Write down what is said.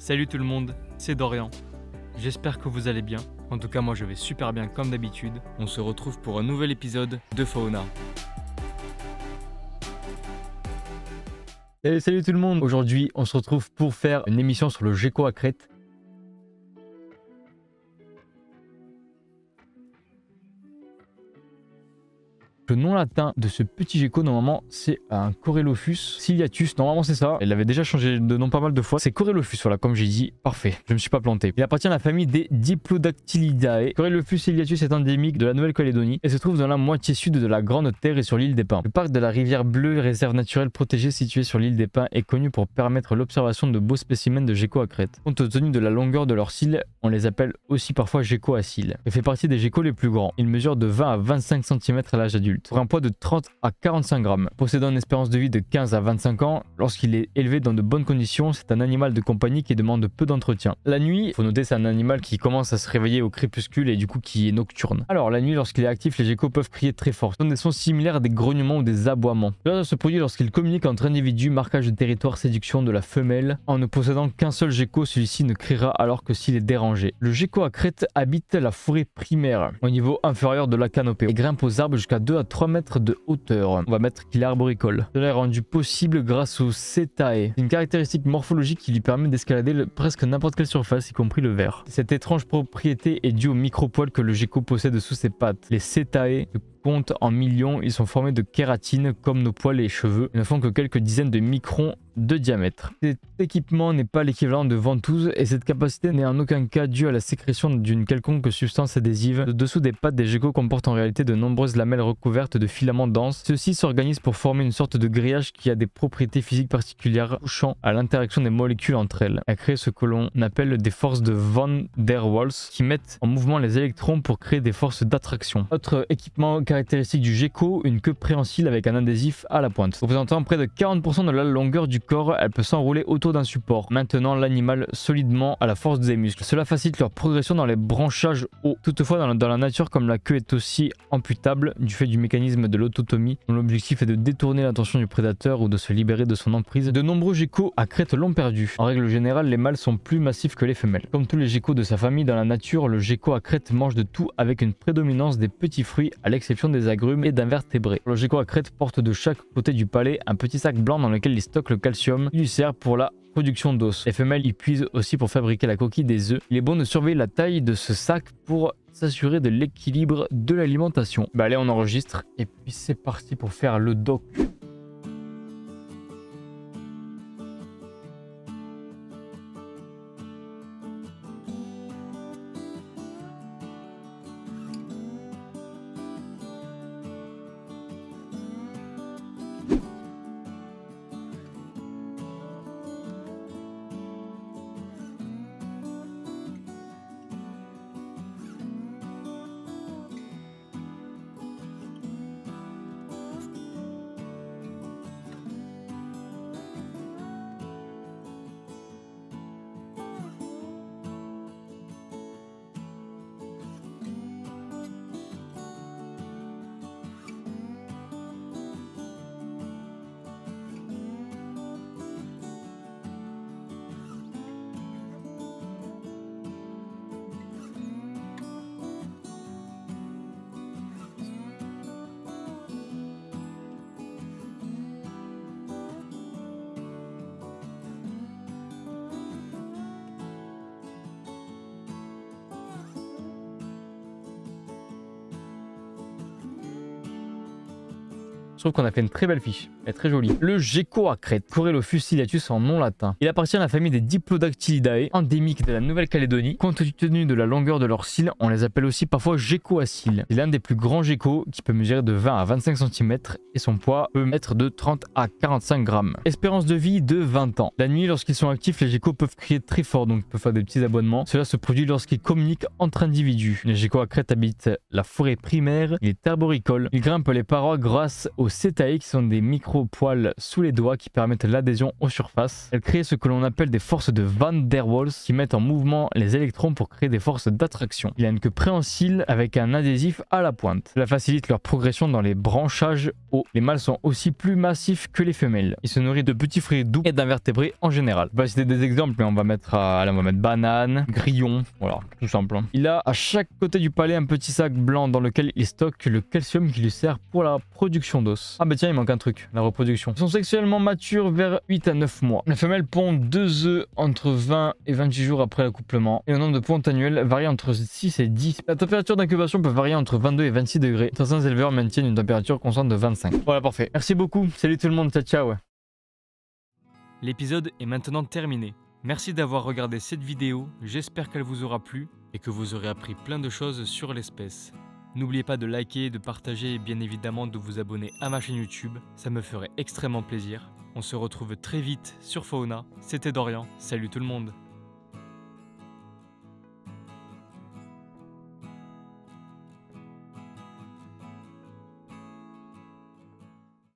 Salut tout le monde, c'est Dorian. J'espère que vous allez bien. En tout cas, moi je vais super bien comme d'habitude. On se retrouve pour un nouvel épisode de Fauna. Salut tout le monde. Aujourd'hui, on se retrouve pour faire une émission sur le gecko à crête. Le nom latin de ce petit gecko, normalement, c'est un Corelophus ciliatus. Normalement, c'est ça. Il avait déjà changé de nom pas mal de fois. C'est Corelophus, voilà, comme j'ai dit. Parfait, je me suis pas planté. Il appartient à la famille des Diplodactylidae. Corelophus ciliatus est endémique de la Nouvelle-Calédonie et se trouve dans la moitié sud de la Grande Terre et sur l'île des Pins. Le parc de la rivière Bleue, réserve naturelle protégée située sur l'île des Pins, est connu pour permettre l'observation de beaux spécimens de gecko à crête. Compte tenu de la longueur de leurs cils, on les appelle aussi parfois gecko à cils. Il fait partie des geckos les plus grands. Il mesure de 20 à 25 cm à l'âge adulte, pour un poids de 30 à 45 grammes. Possédant une espérance de vie de 15 à 25 ans, lorsqu'il est élevé dans de bonnes conditions, c'est un animal de compagnie qui demande peu d'entretien. La nuit, il faut noter, c'est un animal qui commence à se réveiller au crépuscule et du coup qui est nocturne. Alors la nuit, lorsqu'il est actif, les geckos peuvent crier très fort. Ce sont des sons similaires à des grognements ou des aboiements. Cela se produit lorsqu'ils communiquent entre individus, marquage de territoire, séduction de la femelle. En ne possédant qu'un seul gecko, celui-ci ne criera alors que s'il est dérangé. Le gecko à crête habite la forêt primaire, au niveau inférieur de la canopée, et grimpe aux arbres jusqu'à 2 à 3 mètres de hauteur. On va mettre qu'il est arboricole. Cela est rendu possible grâce au Setae. C'est une caractéristique morphologique qui lui permet d'escalader presque n'importe quelle surface, y compris le verre. Cette étrange propriété est due aux micropoils que le gecko possède sous ses pattes. Les Setae comptent en millions, ils sont formés de kératine comme nos poils et cheveux. Ils ne font que quelques dizaines de microns de diamètre. Cet équipement n'est pas l'équivalent de ventouse et cette capacité n'est en aucun cas due à la sécrétion d'une quelconque substance adhésive. Le dessous des pattes des geckos comporte en réalité de nombreuses lamelles recouvertes de filaments denses. Ceux-ci s'organisent pour former une sorte de grillage qui a des propriétés physiques particulières touchant à l'interaction des molécules entre elles, à créer ce que l'on appelle des forces de Van der Waals qui mettent en mouvement les électrons pour créer des forces d'attraction. Autre équipement caractéristique du gecko, une queue préhensile avec un adhésif à la pointe. Représentant près de 40% de la longueur du corps, elle peut s'enrouler autour d'un support, maintenant l'animal solidement à la force des muscles. Cela facilite leur progression dans les branchages hauts. Toutefois, dans la nature, comme la queue est aussi amputable du fait du mécanisme de l'autotomie, dont l'objectif est de détourner l'attention du prédateur ou de se libérer de son emprise, de nombreux geckos à crête l'ont perdu. En règle générale, les mâles sont plus massifs que les femelles. Comme tous les geckos de sa famille dans la nature, le gecko à crête mange de tout avec une prédominance des petits fruits à l'exception des agrumes et d'invertébrés. Le gecko à crête porte de chaque côté du palais un petit sac blanc dans lequel il stocke le calcium. Il lui sert pour la production d'os. Les femelles y puisent aussi pour fabriquer la coquille des œufs. Il est bon de surveiller la taille de ce sac pour s'assurer de l'équilibre de l'alimentation. Bah allez, on enregistre et puis c'est parti pour faire le doc. Je trouve qu'on a fait une très belle fiche, elle est très jolie. Le gecko à crête, Corelophus ciliatus en nom latin. Il appartient à la famille des Diplodactylidae, endémique de la Nouvelle-Calédonie. Compte tenu de la longueur de leurs cils, on les appelle aussi parfois gecko à cils. C'est l'un des plus grands geckos qui peut mesurer de 20 à 25 cm et son poids peut être de 30 à 45 grammes. Espérance de vie de 20 ans. La nuit, lorsqu'ils sont actifs, les geckos peuvent crier très fort, donc ils peuvent faire des petits aboiements. Cela se produit lorsqu'ils communiquent entre individus. Le gecko à crête habite la forêt primaire, il est arboricole. Il grimpe les parois grâce au setae qui sont des micro-poils sous les doigts qui permettent l'adhésion aux surfaces. Elle crée ce que l'on appelle des forces de Van der Waals qui mettent en mouvement les électrons pour créer des forces d'attraction. Il a une queue préhensile avec un adhésif à la pointe. Cela facilite leur progression dans les branchages hauts. Les mâles sont aussi plus massifs que les femelles. Il se nourrit de petits fruits doux et d'invertébrés en général. Je vais citer des exemples, mais on va mettre banane, grillon, voilà, tout simple. Il a à chaque côté du palais un petit sac blanc dans lequel il stocke le calcium qui lui sert pour la production d'os. Ah bah tiens, il manque un truc, la reproduction. Ils sont sexuellement matures vers 8 à 9 mois. La femelle pond 2 œufs entre 20 et 28 jours après l'accouplement et le nombre de pontes annuelles varie entre 6 et 10. La température d'incubation peut varier entre 22 et 26 degrés. Certains éleveurs maintiennent une température constante de 25. Voilà, parfait. Merci beaucoup. Salut tout le monde. Ciao, ciao. L'épisode est maintenant terminé. Merci d'avoir regardé cette vidéo, j'espère qu'elle vous aura plu et que vous aurez appris plein de choses sur l'espèce. N'oubliez pas de liker, de partager et bien évidemment de vous abonner à ma chaîne YouTube, ça me ferait extrêmement plaisir. On se retrouve très vite sur Fauna, c'était Dorian, salut tout le monde.